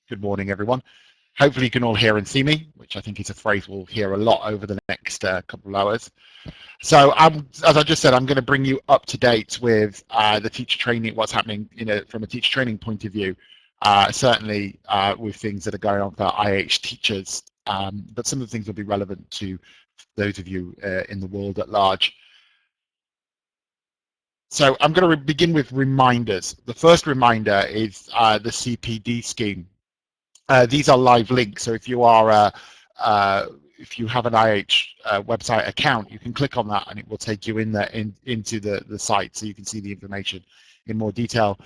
Good morning, everyone. Hopefully you can all hear and see me, which I think is a phrase we'll hear a lot over the next couple of hours. So as I just said, I'm going to bring you up to date with the teacher training, what's happening from a teacher training point of view, certainly with things that are going on for IH teachers, but some of the things will be relevant to those of you in the world at large. So I'm going to begin with reminders. The first reminder is the CPD scheme. These are live links, so if you are if you have an IH website account, you can click on that and it will take you into the site so you can see the information in more detail.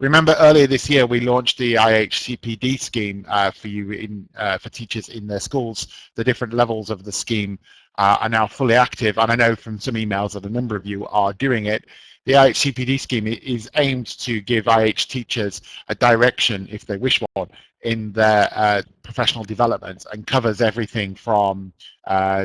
Remember earlier this year we launched the IH CPD scheme for teachers in their schools. The different levels of the scheme are now fully active, and I know from some emails that a number of you are doing it. The IH CPD scheme is aimed to give IH teachers a direction, if they wish one, in their professional development, and covers everything from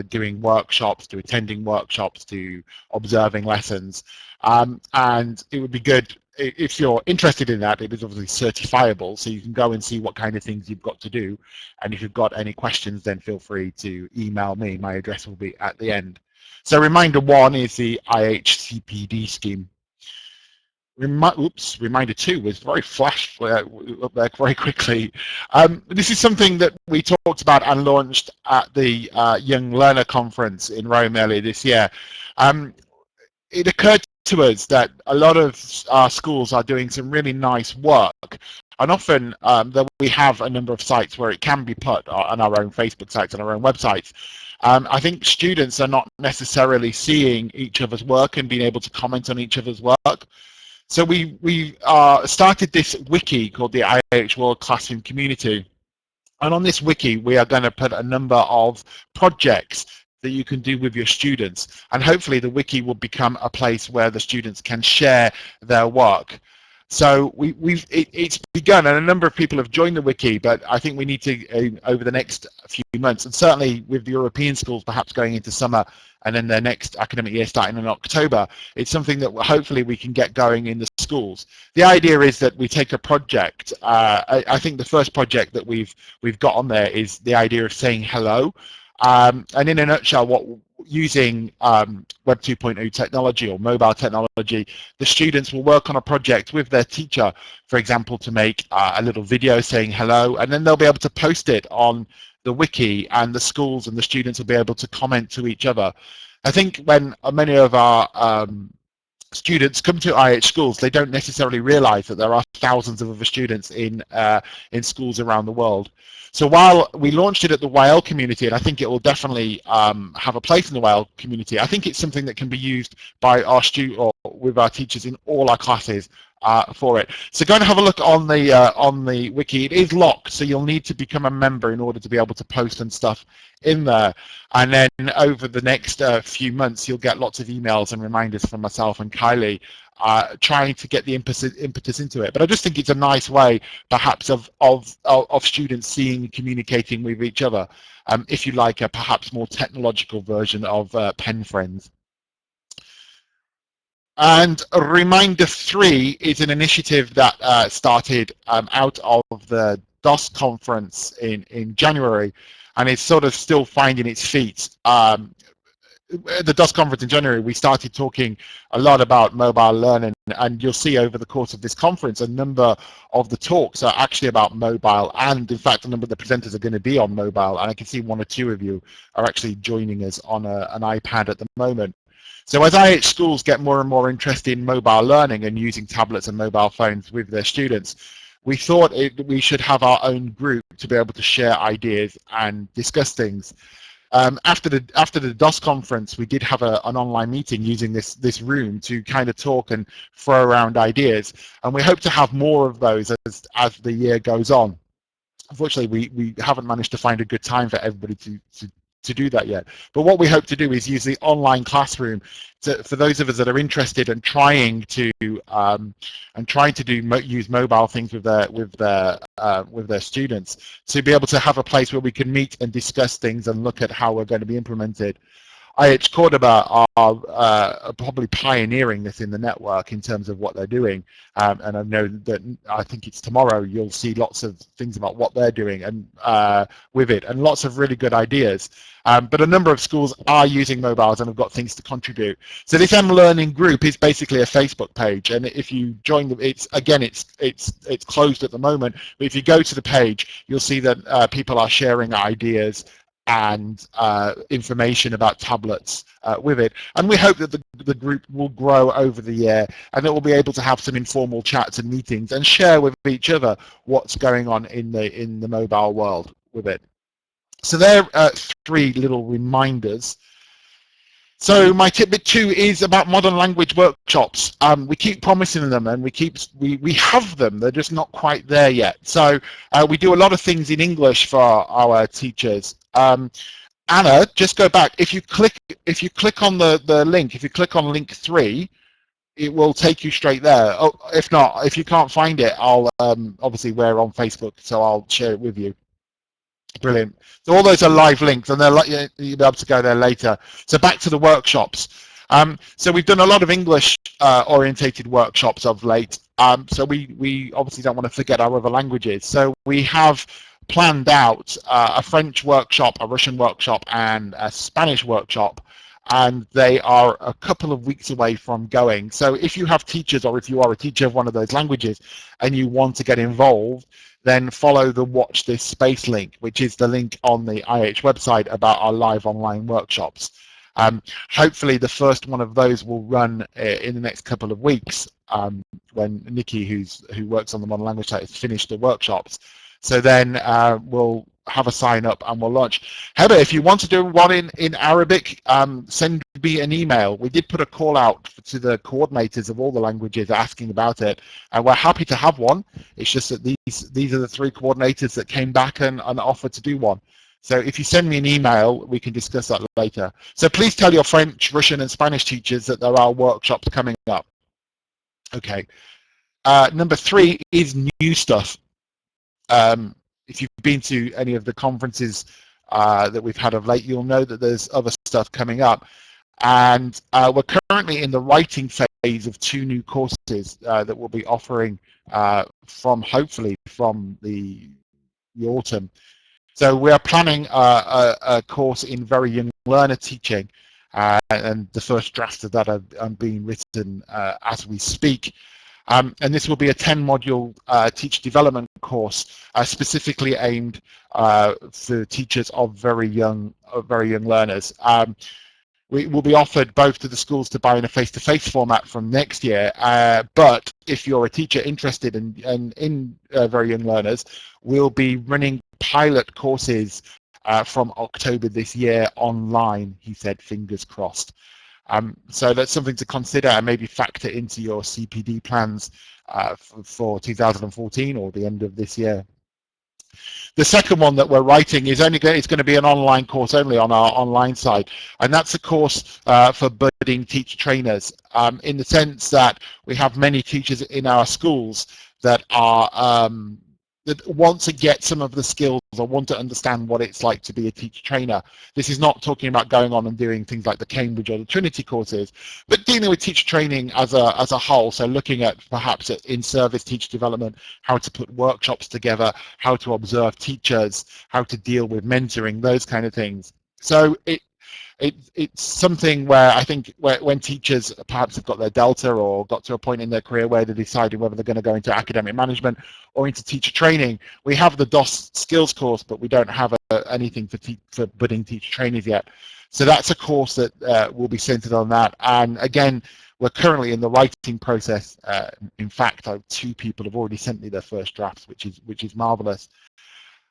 doing workshops to attending workshops to observing lessons. And it would be good if you're interested in that. It is obviously certifiable, so you can go and see what kind of things you've got to do. And if you've got any questions, then feel free to email me. My address will be at the end. So reminder one is the IH CPD scheme. Reminder two was very flashed up there very quickly. This is something that we talked about and launched at the Young Learner Conference in Rome earlier this year. It occurred to us that a lot of our schools are doing some really nice work, and often that we have a number of sites where it can be put on our own Facebook sites and our own websites. I think students are not necessarily seeing each other's work and being able to comment on each other's work. So we started this wiki called the IH World Classroom Community. And on this wiki, we are going to put a number of projects that you can do with your students. And hopefully the wiki will become a place where the students can share their work. So it's begun, and a number of people have joined the wiki, but I think we need to, over the next few months, and certainly with the European schools perhaps going into summer and then their next academic year starting in October, it's something that hopefully we can get going in the schools. The idea is that we take a project. I think the first project that we've got on there is the idea of saying hello. And in a nutshell, using Web 2.0 technology or mobile technology, the students will work on a project with their teacher, for example, to make a little video saying hello, and then they'll be able to post it on the wiki, and the schools and the students will be able to comment to each other. I think when many of our students come to IH schools, they don't necessarily realize that there are thousands of other students in schools around the world. So while we launched it at the YL community, and I think it will definitely have a place in the YL community, I think it's something that can be used by our or with our teachers in all our classes for it. So go and have a look on the wiki. It is locked, so you'll need to become a member in order to be able to post and stuff in there. And then over the next few months, you'll get lots of emails and reminders from myself and Kylie trying to get the impetus into it. But I just think it's a nice way, perhaps, of students seeing and communicating with each other, if you like, a perhaps more technological version of Pen Friends. And reminder three is an initiative that started out of the DOS conference in January, and it's sort of still finding its feet. At the DOS conference in January, we started talking a lot about mobile learning, and you'll see over the course of this conference a number of the talks are actually about mobile, and in fact a number of the presenters are going to be on mobile, and I can see one or two of you are actually joining us on an iPad at the moment. So as IH schools get more and more interested in mobile learning and using tablets and mobile phones with their students, we thought we should have our own group to be able to share ideas and discuss things. After the DOS conference, we did have an online meeting using this room to kind of talk and throw around ideas, and we hope to have more of those as the year goes on. Unfortunately, we haven't managed to find a good time for everybody to do that yet. But what we hope to do is use the online classroom for those of us that are interested and trying to use mobile things with their students, to be able to have a place where we can meet and discuss things and look at how we're going to be implemented. IH Cordoba are probably pioneering this in the network in terms of what they're doing. And I know that I think it's tomorrow you'll see lots of things about what they're doing and with it, and lots of really good ideas. But a number of schools are using mobiles and have got things to contribute. So this MLearning group is basically a Facebook page, and if you join them, it's closed at the moment. But if you go to the page, you'll see that people are sharing ideas and information about tablets with it. And we hope that the group will grow over the year, and that we'll be able to have some informal chats and meetings and share with each other what's going on in the mobile world with it. So there are 3 little reminders. So my tidbit 2 is about modern language workshops. We keep promising them, and we have them. They're just not quite there yet. So we do a lot of things in English for our teachers. Anna, just go back. If you click on the link, if you click on link 3, it will take you straight there. Oh, if not, if you can't find it, I'll obviously we're on Facebook, so I'll share it with you. Brilliant. So all those are live links, and you'll be able to go there later. So back to the workshops. So we've done a lot of English orientated workshops of late. So we obviously don't want to forget our other languages. So we have planned out a French workshop, a Russian workshop, and a Spanish workshop, and they are a couple of weeks away from going. So if you have teachers, or if you are a teacher of one of those languages and you want to get involved, then follow the Watch This Space link, which is the link on the IH website about our live online workshops. Hopefully the first one of those will run in the next couple of weeks, when Nikki, who works on the modern language site, has finished the workshops. So then we'll have a sign up and we'll launch. Heather, if you want to do one in Arabic, send me an email. We did put a call out to the coordinators of all the languages asking about it, and we're happy to have one. It's just that these are the 3 coordinators that came back and offered to do one. So if you send me an email, we can discuss that later. So please tell your French, Russian, and Spanish teachers that there are workshops coming up. Okay. Number 3 is new stuff. If you've been to any of the conferences that we've had of late, you'll know that there's other stuff coming up. And we're currently in the writing phase of 2 new courses that we'll be offering hopefully from the autumn. So we are planning a course in very young learner teaching, and the first drafts of that are being written as we speak. And this will be a 10-module teacher development course specifically aimed for teachers of very young learners. We will be offered both to the schools to buy in a face-to-face format from next year, but if you're a teacher interested in very young learners, we'll be running pilot courses from October this year online, he said, fingers crossed. So that's something to consider and maybe factor into your CPD plans for 2014 or the end of this year. The second one that we're writing is it's going to be an online course only on our online site, and that's a course for budding teacher trainers, in the sense that we have many teachers in our schools that are that want to get some of the skills or want to understand what it's like to be a teacher trainer. This is not talking about going on and doing things like the Cambridge or the Trinity courses, but dealing with teacher training as a whole. So looking at perhaps in-service teacher development, how to put workshops together, how to observe teachers, how to deal with mentoring, those kind of things. So it's something where I think when teachers perhaps have got their delta or got to a point in their career where they're deciding whether they're going to go into academic management or into teacher training, we have the DOS skills course, but we don't have anything for budding teacher trainers yet. So that's a course that will be centered on that. And again, we're currently in the writing process. In fact, 2 people have already sent me their first drafts, which is marvelous.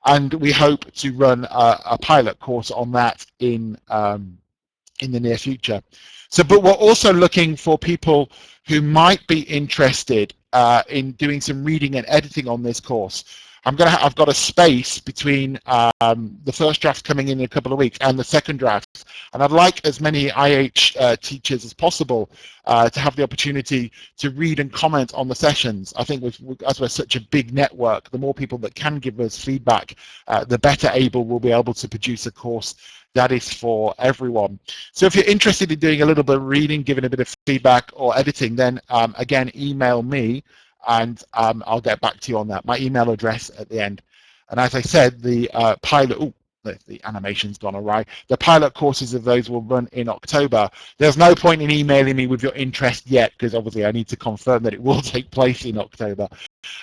And we hope to run a pilot course on that in the near future. So, but we're also looking for people who might be interested in doing some reading and editing on this course. I've got a space between the first draft coming in a couple of weeks and the second draft, and I'd like as many IH teachers as possible to have the opportunity to read and comment on the sessions. I think as we're such a big network, the more people that can give us feedback, the better able we'll be able to produce a course that is for everyone. So if you're interested in doing a little bit of reading, giving a bit of feedback or editing, then again, email me and I'll get back to you on that. My email address at the end. And as I said, the pilot, the animation's gone awry. The pilot courses of those will run in October. There's no point in emailing me with your interest yet, because obviously I need to confirm that it will take place in October.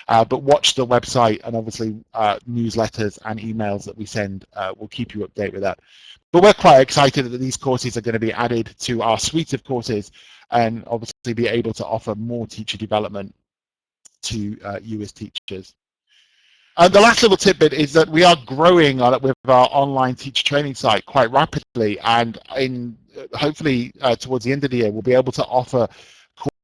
But watch the website, and obviously newsletters and emails that we send will keep you updated with that. But we're quite excited that these courses are going to be added to our suite of courses and obviously be able to offer more teacher development to you as teachers. And the last little tidbit is that we are growing with our online teacher training site quite rapidly, and hopefully towards the end of the year we'll be able to offer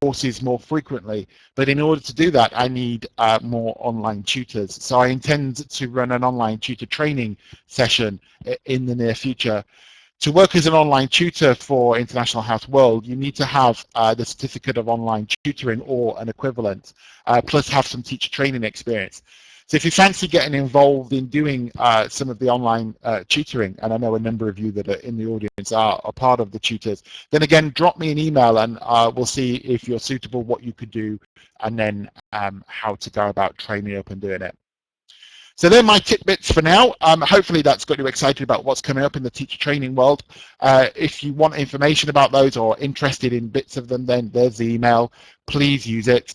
courses more frequently. But in order to do that, I need more online tutors. So I intend to run an online tutor training session in the near future. To work as an online tutor for International House World, you need to have the certificate of online tutoring or an equivalent, plus have some teacher training experience. So if you fancy getting involved in doing some of the online tutoring, and I know a number of you that are in the audience are part of the tutors, then again, drop me an email and we'll see if you're suitable, what you could do, and then how to go about training up and doing it. So they're my tidbits for now. Hopefully that's got you excited about what's coming up in the teacher training world. If you want information about those or interested in bits of them, then there's the email. Please use it.